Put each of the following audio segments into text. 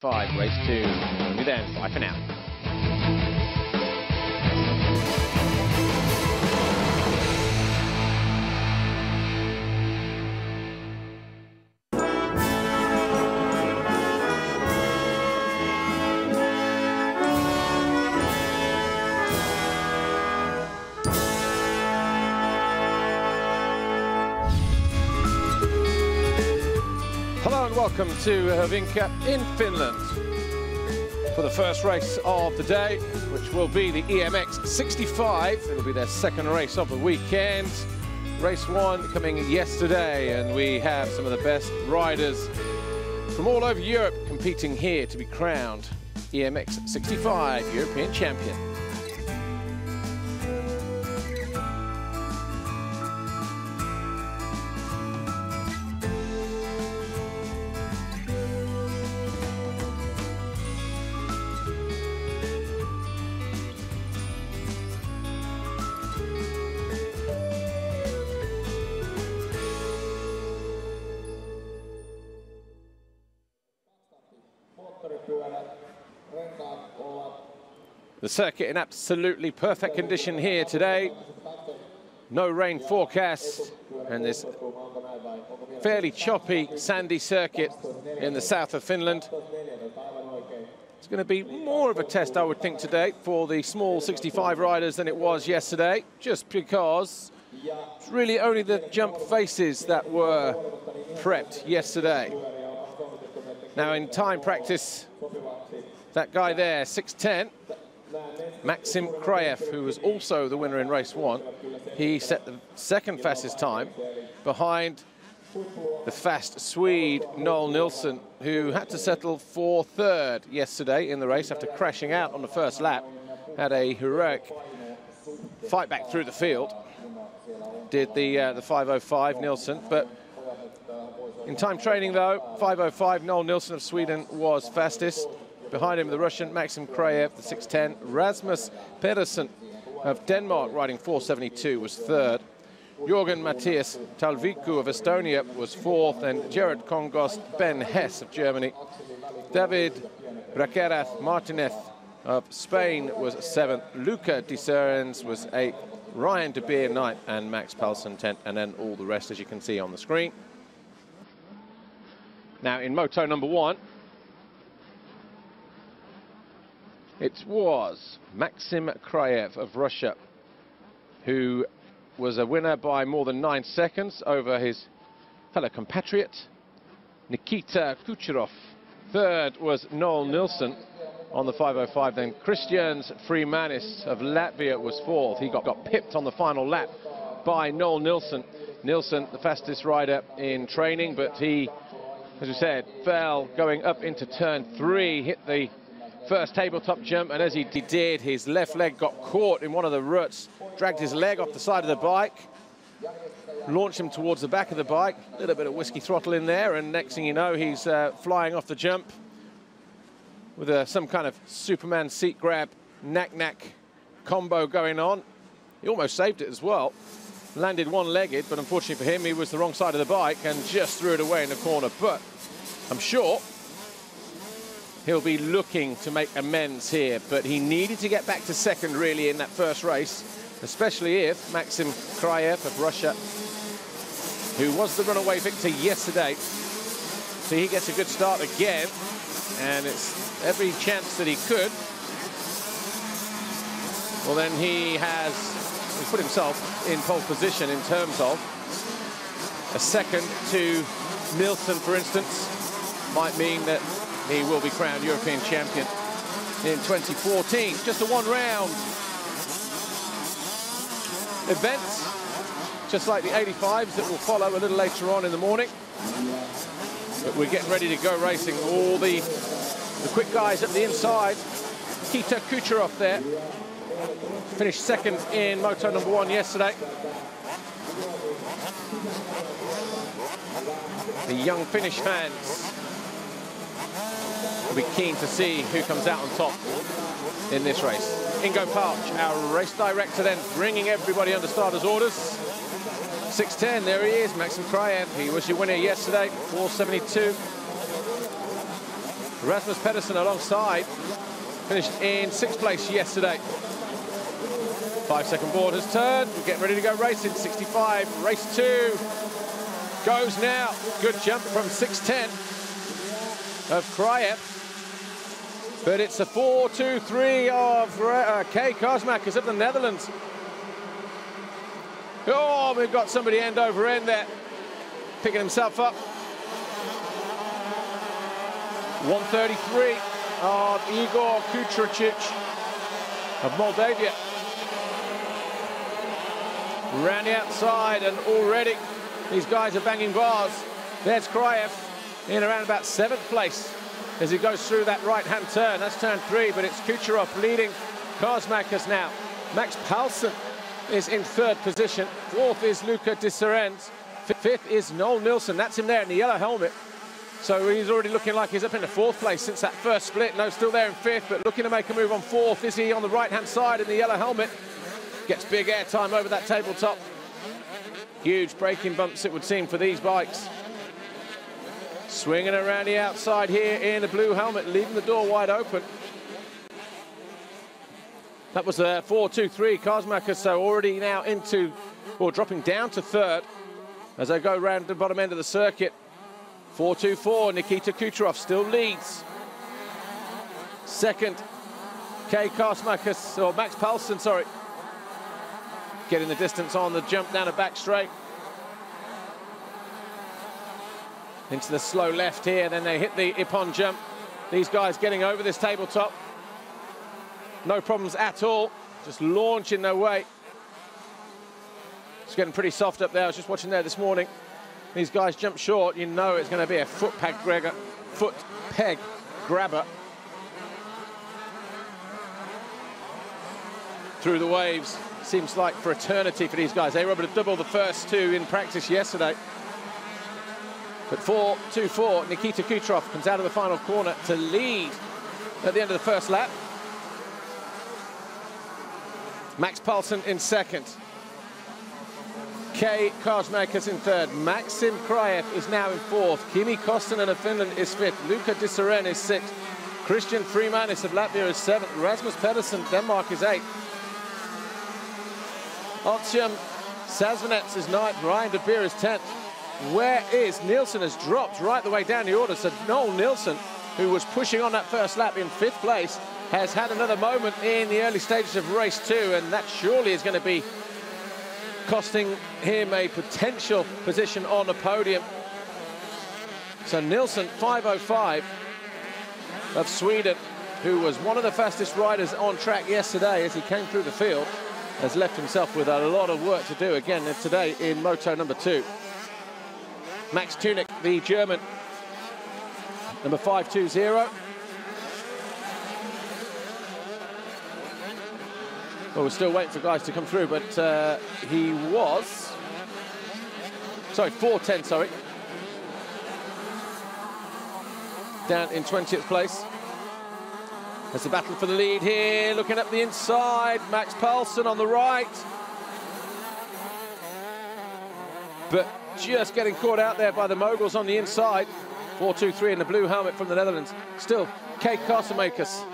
5, race 2. Only then, bye for now. Hello and welcome to Hyvinkaa in Finland for the first race of the day, which will be the EMX 65. It'll be their second race of the weekend. Race 1 coming yesterday, and we have some of the best riders from all over Europe competing here to be crowned EMX 65 European champion. The circuit in absolutely perfect condition here today. No rain forecast, and this fairly choppy, sandy circuit in the south of Finland. It's going to be more of a test, I would think, today for the small 65 riders than it was yesterday, just because it's really only the jump faces that were prepped yesterday. Now, in time practice, that guy there, 6:10, Maxim Kraev, who was also the winner in race 1, he set the second fastest time behind the fast Swede Noel Nilsson, who had to settle for third yesterday in the race after crashing out on the first lap. Had a heroic fight back through the field. Did the 5:05 Nilsson, but in time training though, 5:05 Noel Nilsson of Sweden was fastest. Behind him, the Russian Maxim Kraev, the 6:10. Rasmus Pedersen of Denmark, riding 4:72, was third. Jorgen Matthias Talviku of Estonia was fourth, and Jared Kongost Ben Hess of Germany. David Rakerath Martinez of Spain was seventh. Luca Di Serens was eighth. Ryan De Beer ninth, and Max Paulsen 10th, and then all the rest, as you can see on the screen. Now, in moto number 1, it was Maxim Kraev of Russia, who was a winner by more than 9 seconds over his fellow compatriot, Nikita Kucherov. Third was Noel Nilsson on the 5:05. Then Kristians Freemanis of Latvia was fourth. He got pipped on the final lap by Noel Nilsson. Nilsson, the fastest rider in training, but he, as we said, fell going up into turn 3, hit the first tabletop jump, and as he did, his left leg got caught in one of the ruts, dragged his leg off the side of the bike, launched him towards the back of the bike, a little bit of whiskey throttle in there, and next thing you know, he's flying off the jump with some kind of Superman seat grab, knack-knack combo going on. He almost saved it as well. Landed one-legged, but unfortunately for him, he was the wrong side of the bike and just threw it away in the corner. But I'm sure he'll be looking to make amends here, but he needed to get back to second, really, in that first race, especially if Maxim Kraev of Russia, who was the runaway victor yesterday, so he gets a good start again, and it's every chance that he could. Well, then he's put himself in pole position in terms of a second to Nilsson, for instance, might mean that he will be crowned European champion in 2014. Just a one-round event, just like the 85s that will follow a little later on in the morning. But we're getting ready to go racing. All the quick guys at the inside. Nikita Kucherov there. Finished second in moto number 1 yesterday. The young Finnish fans will be keen to see who comes out on top in this race. Ingo Parch, our race director, then bringing everybody under starters' orders. 6:10, there he is, Maxim Kraev. He was your winner yesterday, 4:72. Rasmus Pedersen alongside. Finished in 6th place yesterday. 5-second board has turned. We're getting ready to go racing. 65, race 2. Goes now. Good jump from 6'10" of Kryev. But it's a 4-2-3 of Karssemakers of the Netherlands. Oh, we've got somebody end over end there. Picking himself up. 133 of Igor Kutricic of Moldavia. Round the outside, and already these guys are banging bars. There's Kryev in around about 7th place as he goes through that right-hand turn. That's turn 3, but it's Kucherov leading Karssemakers now. Max Paulsen is in 3rd position. 4th is Luca de Serens. 5th is Noel Nilsson. That's him there in the yellow helmet. So he's already looking like he's up into 4th place since that first split. No, still there in 5th, but looking to make a move on 4th. Is he on the right-hand side in the yellow helmet? Gets big air time over that tabletop. Huge braking bumps, it would seem, for these bikes. Swinging around the outside here in the blue helmet, leaving the door wide open. That was a 4-2-3. Karssemakers, so already now into, or dropping down to 3rd as they go around the bottom end of the circuit. 4-2-4, Nikita Kucherov still leads. 2nd, Karssemakers, or Max Paulsen, sorry. Getting the distance on the jump down a back straight. Into the slow left here, then they hit the Ippon jump. These guys getting over this tabletop. No problems at all, just launching their way. It's getting pretty soft up there. I was just watching there this morning. These guys jump short, you know it's going to be a foot peg grabber. Through the waves. Seems like for eternity for these guys. They were able to double the first 2 in practice yesterday. But 4-2-4, Nikita Kucherov comes out of the final corner to lead at the end of the first lap. Max Paulsen in 2nd. Karssemakers in 3rd. Maxim Kryev is now in 4th. Kimi Koskinen of Finland is 5th. Luca de Serens is 6th. Christian Freemanis of Latvia is 7th. Rasmus Pedersen, Denmark, is 8th. Artyom Sazvanets is 9th. Ryan de Beer is 10th. Where is Nilsson? Has dropped right the way down the order. So Noel Nilsson, who was pushing on that first lap in 5th place, has had another moment in the early stages of race 2, and that surely is going to be costing him a potential position on the podium. So Nilsson, 5:05 of Sweden, who was one of the fastest riders on track yesterday as he came through the field, has left himself with a lot of work to do again today in Moto number 2. Max Tunick, the German, number 520. Well, we're still waiting for guys to come through, but he was... Sorry, 4:10, sorry. Down in 20th place. There's the battle for the lead here, looking up the inside. Max Paulsen on the right. But just getting caught out there by the moguls on the inside. 4-2-3 in the blue helmet from the Netherlands. Still, Karssemakers.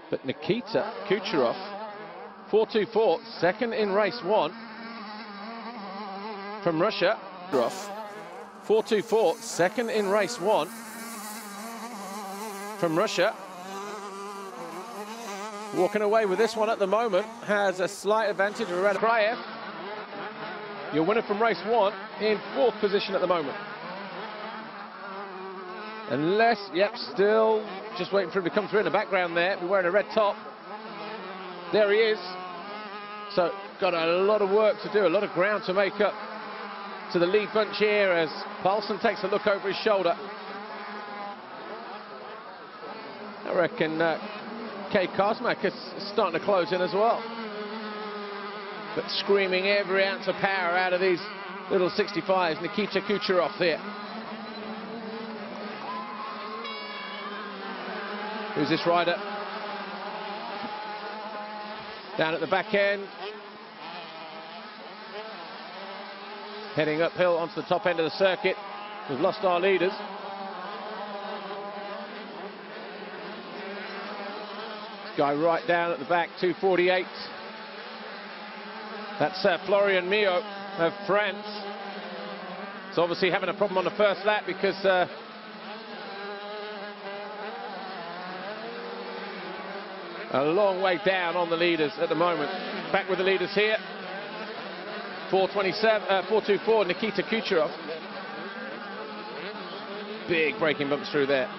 But Nikita Kucherov, 4-2-4, 2nd in race 1 from Russia. 4-2-4, 2nd in race 1 from Russia. Walking away with this one at the moment, has a slight advantage around Kryev. Your winner from race 1 in 4th position at the moment. Unless, yep, still just waiting for him to come through in the background there. He's wearing a red top. There he is. So got a lot of work to do, a lot of ground to make up to the lead bunch here as Paulsen takes a look over his shoulder. I reckon Karssemakers is starting to close in as well. But screaming every ounce of power out of these little 65s. Nikita Kucherov there. Who's this rider? Down at the back end. Heading uphill onto the top end of the circuit. We've lost our leaders. Guy right down at the back, 2:48. That's Florian Mio of France. So obviously having a problem on the first lap because a long way down on the leaders at the moment. Back with the leaders here. 4:24, Nikita Kucherov. Big braking bumps through there.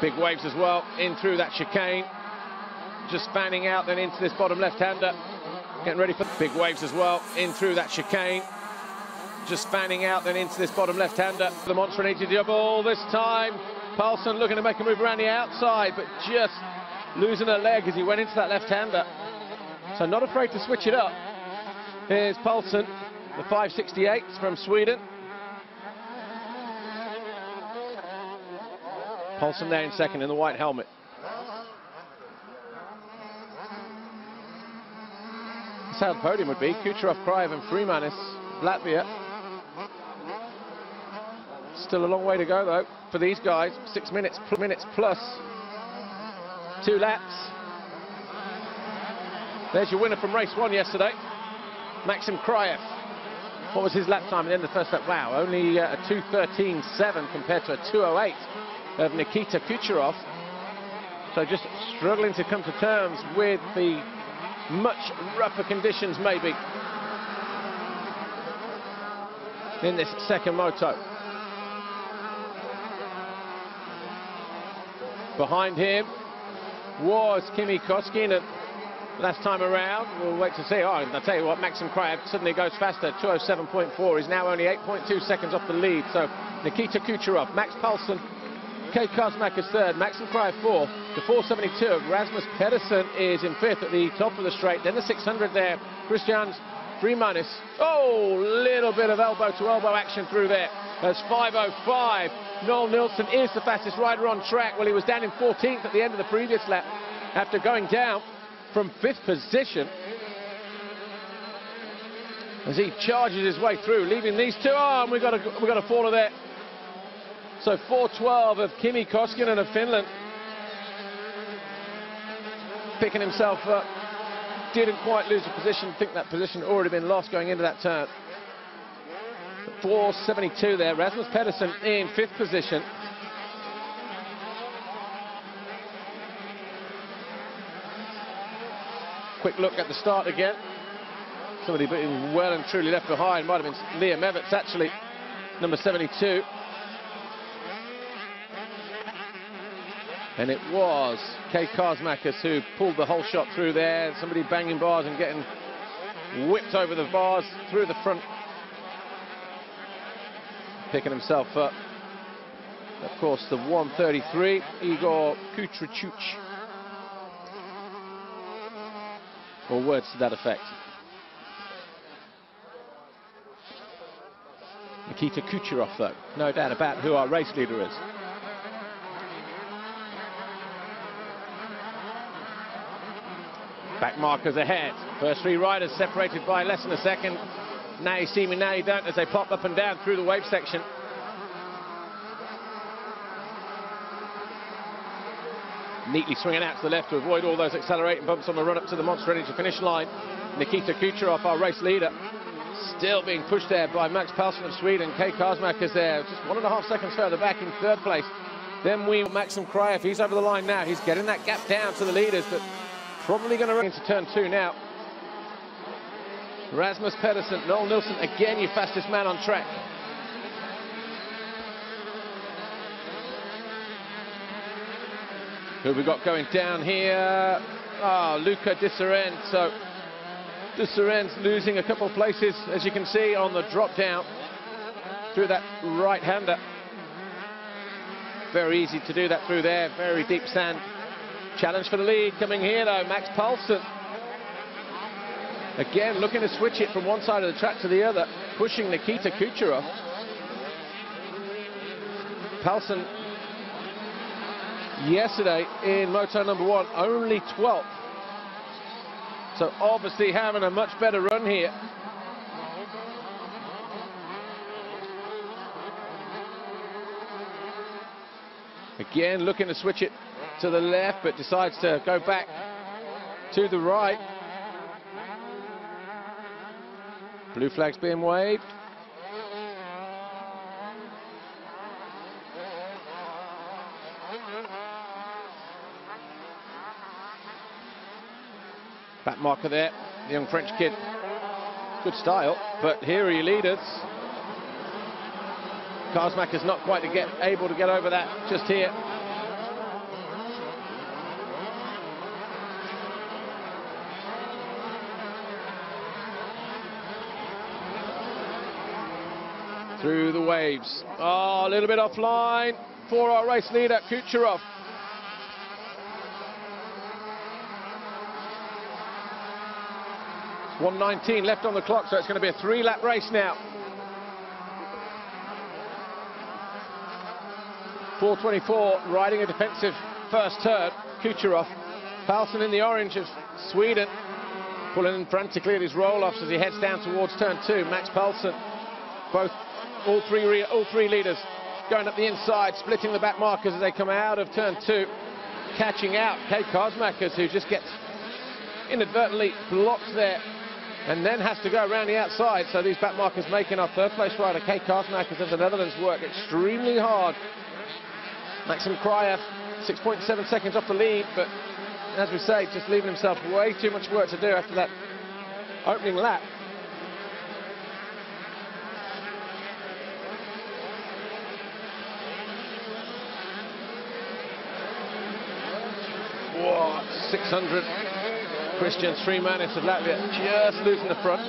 Big waves as well, in through that chicane. Just fanning out then into this bottom left-hander. Getting ready for big waves as well, in through that chicane. Just fanning out then into this bottom left-hander. The Monster Energy double this time. Paulson looking to make a move around the outside, but just losing a leg as he went into that left-hander. So not afraid to switch it up. Here's Paulson, the 568 from Sweden. Paulson there in second in the white helmet. That's how the podium would be. Kucherov, Kraev and Freemanis, Latvia. Still a long way to go though for these guys. 6 minutes plus 2 laps. There's your winner from race 1 yesterday, Maxim Kraev. What was his lap time at the end of the first lap? Wow, only a 2:13.7 compared to a 2:08 of Nikita Kucherov. So just struggling to come to terms with the much rougher conditions maybe in this second moto. Behind him was Kimi Koskinen last time around. We'll wait to see. Oh, I'll tell you what, Maxim Kraev suddenly goes faster. 2:07.4 is now only 8.2 seconds off the lead. So Nikita Kucherov, Max Paulsen, Karssemakers third, Maxim Kraev fourth. The 472 of Rasmus Pedersen is in fifth at the top of the straight. Then the 600 there, Christian Freemanis. Oh, little bit of elbow-to-elbow action through there. That's 5:05. Noel Nilsson is the fastest rider on track. Well, he was down in 14th at the end of the previous lap after going down from 5th position as he charges his way through, leaving these two. Oh, and we got a faller there. So 4:12 of Kimi Koskinen of Finland. Picking himself up. Didn't quite lose a position. I think that position had already been lost going into that turn. 4:72 there. Rasmus Pedersen in 5th position. Quick look at the start again. Somebody being well and truly left behind. Might have been Liam Everts actually, number 72. And it was Karssemakers who pulled the whole shot through there. Somebody banging bars and getting whipped over the bars through the front. Picking himself up. Of course, the 133, Igor Kutrichuk. Or words to that effect. Nikita Kucherov, though, no doubt about who our race leader is. Back markers ahead. First 3 riders separated by less than a second. Now you see me, now you don't, as they pop up and down through the wave section. Neatly swinging out to the left to avoid all those accelerating bumps on the run up to the Monster Energy finish line. Nikita Kucherov, our race leader, still being pushed there by Max Paulsen of Sweden. Karssemakers there, just 1.5 seconds further back in 3rd place. Then Maxim Kraev, he's over the line now. He's getting that gap down to the leaders, but probably going to run into turn 2 now. Rasmus Pedersen, Noel Nilsson, again your fastest man on track. Who have we got going down here? Oh, Luca de Seren. So de Seren's losing a couple of places, as you can see, on the drop down through that right-hander. Very easy to do that through there, very deep sand. Challenge for the lead coming here though, Max Paulsen. Again, looking to switch it from one side of the track to the other, pushing Nikita Kucherov. Paulsen yesterday in moto number 1, only 12th. So obviously having a much better run here. Again, looking to switch it to the left, but decides to go back to the right. Blue flag's being waved. Back marker there, the young French kid. Good style, but here are your leaders. Karssemakers not quite able to get over that just here. Through the waves. Oh, a little bit offline for our race leader, Kucherov. It's 1:19 left on the clock, so it's going to be a 3-lap race now. 4:24, riding a defensive first turn, Kucherov. Paulsen in the orange of Sweden, pulling in frantically at his roll-offs as he heads down towards turn 2. Max Paulsen, all three leaders going up the inside, splitting the back markers as they come out of turn 2, catching out Karssemakers, who just gets inadvertently blocked there and then has to go around the outside. So these back markers making our third place rider, Karssemakers of the Netherlands, work extremely hard. Maxim Kryev, 6.7 seconds off the lead, but as we say, just leaving himself way too much work to do after that opening lap. Whoa, 600. Christian Srimanis of Latvia just losing the front.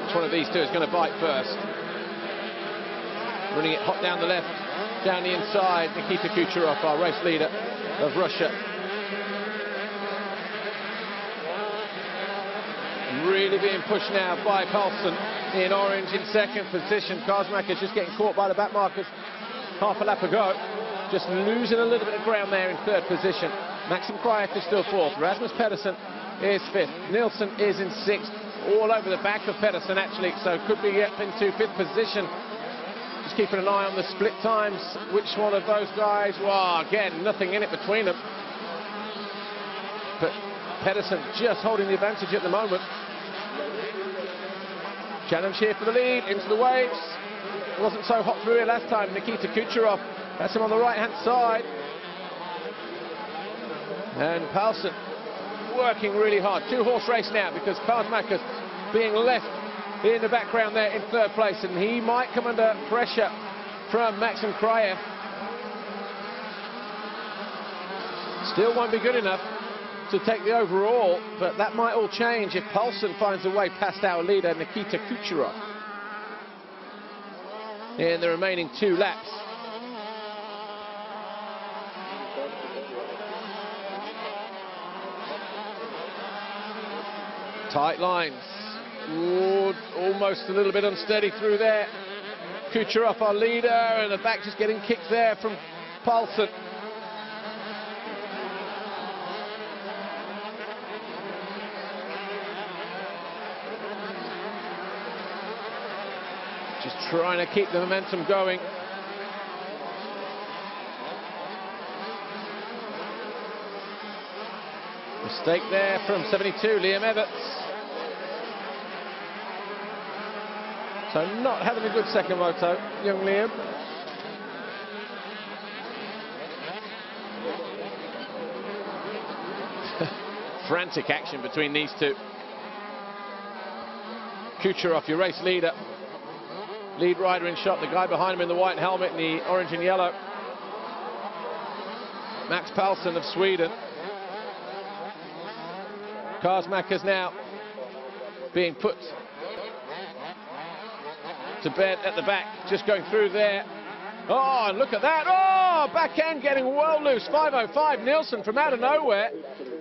Which one of these two is going to bite first? Running it hot down the left, down the inside, Nikita Kucherov, our race leader of Russia. Really being pushed now by Paulsen in orange in second position. Karssemakers just getting caught by the back markers half a lap ago. Just losing a little bit of ground there in third position. Maxim Kryev is still fourth. Rasmus Pedersen is fifth. Nielsen is in sixth. All over the back of Pedersen actually, so could be up into fifth position. Just keeping an eye on the split times. Which one of those guys? Well, again, nothing in it between them. But Pedersen just holding the advantage at the moment. Challenge here for the lead, into the waves. It wasn't so hot through here last time. Nikita Kucherov, that's him on the right-hand side. And Paulsen working really hard. Two-horse race now because Karssemakers being left in the background there in third place, and he might come under pressure from Maxim Kryev. Still won't be good enough to take the overall, but that might all change if Paulsen finds a way past our leader, Nikita Kucherov, in the remaining 2 laps. Tight lines. Ooh, almost a little bit unsteady through there. Kucherov, our leader, and the back just getting kicked there from Paulsen. Just trying to keep the momentum going. Mistake there from 72, Liam Everts. So not having a good second moto, young Liam. Frantic action between these two. Kucherov, your race leader. Lead rider in shot, the guy behind him in the white helmet and the orange and yellow. Max Paulsen of Sweden. Karssemakers now being put to bed at the back, just going through there. Oh, and look at that. Oh, back end getting well loose. 5:05, Nielsen from out of nowhere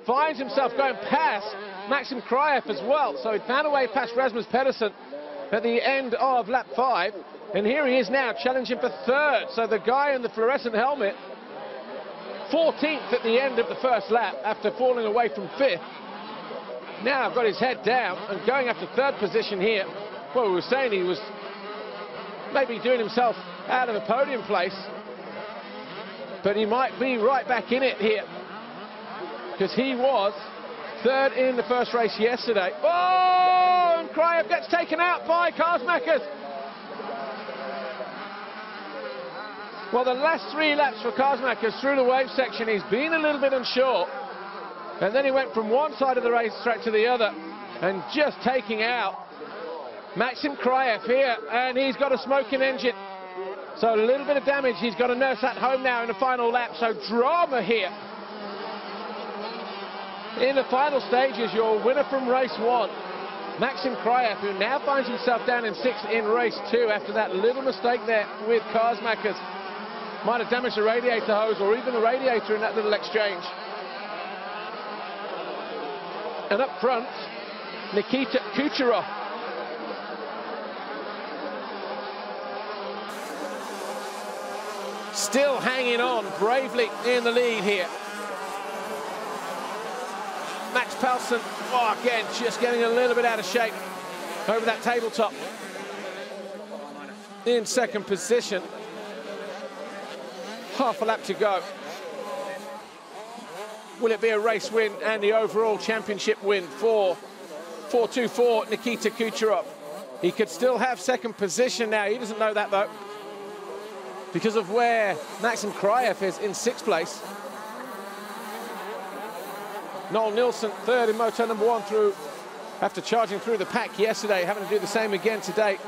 finds himself going past Maxim Kryev as well. So he found a way past Rasmus Pedersen at the end of lap 5, and here he is now challenging for third. So the guy in the fluorescent helmet, 14th at the end of the first lap after falling away from 5th. now got his head down and going after third position here. Well, we were saying he was maybe doing himself out of the podium place, but he might be right back in it here, because he was third in the first race yesterday. Oh, and Kraev gets taken out by Karssemakers. Well, the last 3 laps for Karssemakers through the wave section, he's been a little bit unsure. And then he went from one side of the racetrack to the other, and just taking out Maxim Kraev here, and he's got a smoking engine. So a little bit of damage he's got to nurse at home now in the final lap. So drama here. In the final stages, your winner from race 1, Maxim Kraev, who now finds himself down in 6th in race 2 after that little mistake there with Karssemakers. Might have damaged the radiator hose or even the radiator in that little exchange. And up front, Nikita Kucherov. Still hanging on bravely in the lead here. Max Pelson, oh, again, just getting a little bit out of shape over that tabletop. In second position. Half a lap to go. Will it be a race win and the overall championship win for 424 Nikita Kucherov? He could still have second position now. He doesn't know that, though, because of where Maxim Kraev is in 6th place. Noel Nilsson third in moto number 1 after charging through the pack yesterday, having to do the same again today.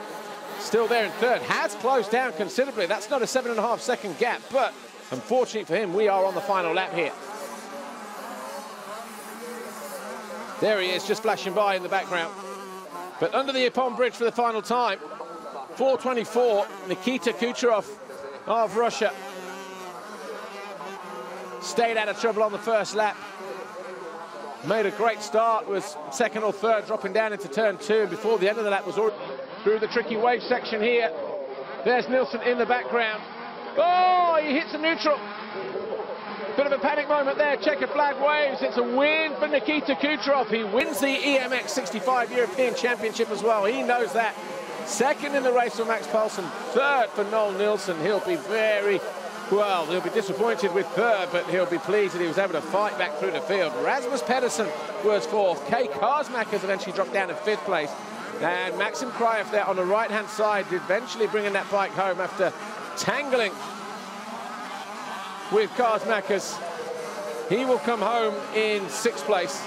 Still there in third, has closed down considerably. That's not a 7.5 second gap, but unfortunately for him, we are on the final lap here. There he is, just flashing by in the background. But under the Ippon Bridge for the final time, 424, Nikita Kucherov of Russia. Stayed out of trouble on the first lap. Made a great start, was second or third, dropping down into turn 2. Before the end of the lap was already through the tricky wave section here. There's Nilsson in the background. Oh, he hits the neutral. Bit of a panic moment there. Checkered flag waves. It's a win for Nikita Kucherov. He wins the EMX 65 European Championship as well. He knows that. Second in the race for Max Pelson. Third for Noel Nilsson. He'll be he'll be disappointed with third, but he'll be pleased that he was able to fight back through the field. Rasmus Pedersen was 4th. Karssemakers eventually dropped down to 5th place. And Maxim Kraev there on the right-hand side, eventually bringing that bike home after tangling with Karssemakers. He will come home in 6th place.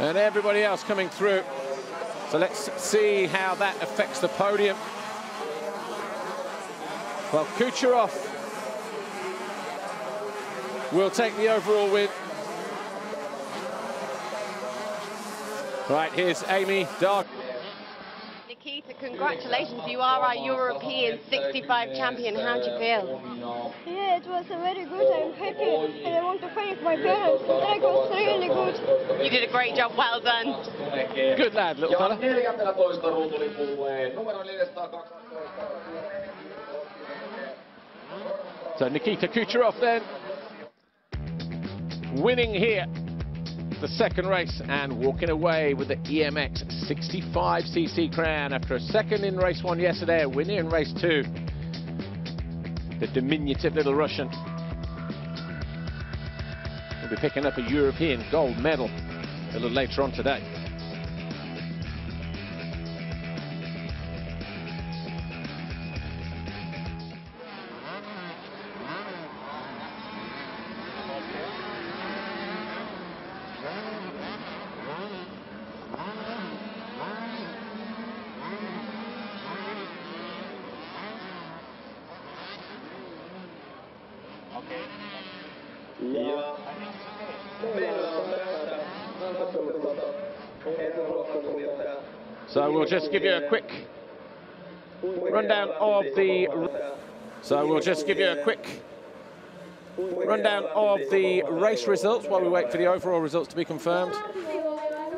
And everybody else coming through. So let's see how that affects the podium. Well, Kucherov will take the overall win. Right, here's Amy Dark. Nikita, congratulations. You are our European 65 champion. How do you feel? Yeah, it was very good. I'm happy, and I want to thank my parents. The track was really good. You did a great job. Well done. Good lad, little fella. So Nikita Kucherov then winning here the second race and walking away with the EMX 65cc crown after a second in race 1 yesterday, a winner in race 2. The diminutive little Russian will be picking up a European gold medal a little later on today. So we'll just give you a quick rundown of the race results while we wait for the overall results to be confirmed.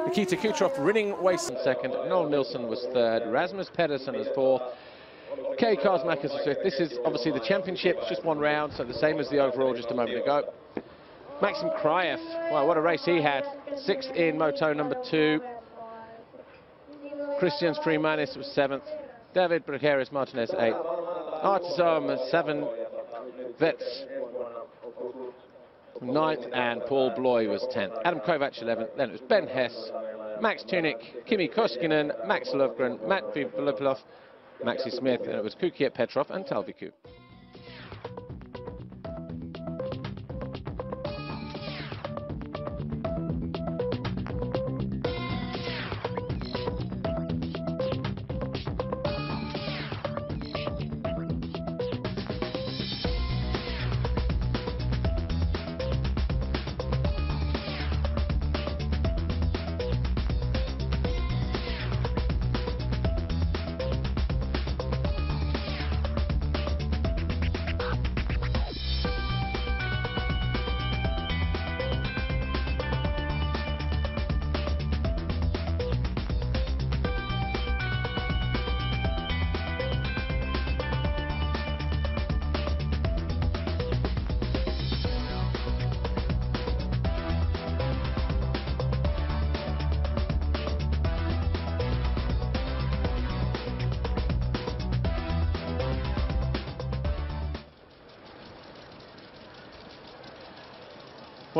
Nikita Kucherov winning race in second, Noel Nilsson was third, Rasmus Pedersen was 4th, Karssemakers was 5th. This is obviously the championship, it's just one round, so the same as the overall just a moment ago. Maxim Kraev, well, what a race he had. 6th in Moto number 2. Christian Freemanis was 7th. David Bracheris Martinez 8th. Artisom 7. Vets 9th, and Paul Bloy was 10th. Adam Kovac 11th. Then it was Ben Hess, Max Tunick, Kimi Koskinen, Max Lovgren, Matt Vipilov, Maxi Smith, and it was Kukiet Petrov and Talviku.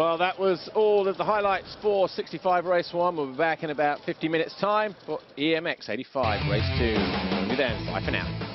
Well, that was all of the highlights for 65 race 1. We'll be back in about 50 minutes time for EMX 85 race 2. See you then. Bye for now.